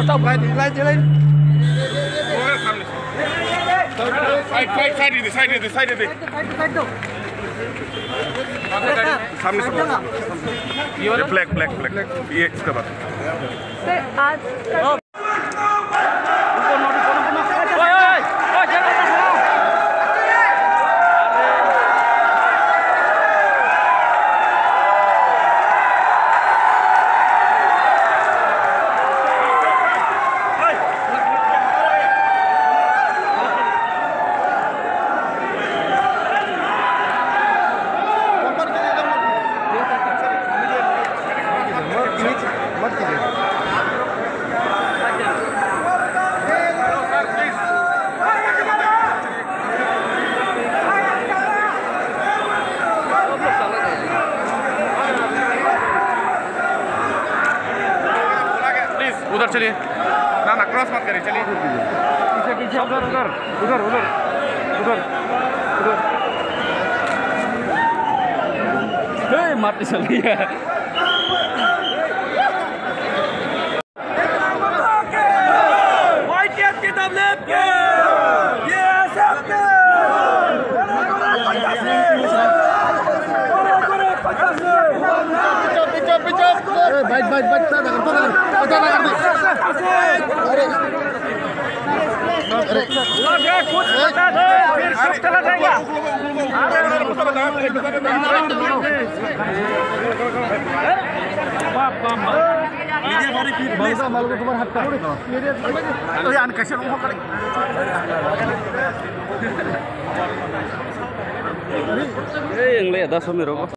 Tông lại lên chưa lên. Side ini. सामने से ये ब्लैक ये इसका बात सर आज उधर चलिए ना क्रॉस मत करिए चलिए पीछे उधर मारते चल रही है चला जाएगा yang lihat dah semua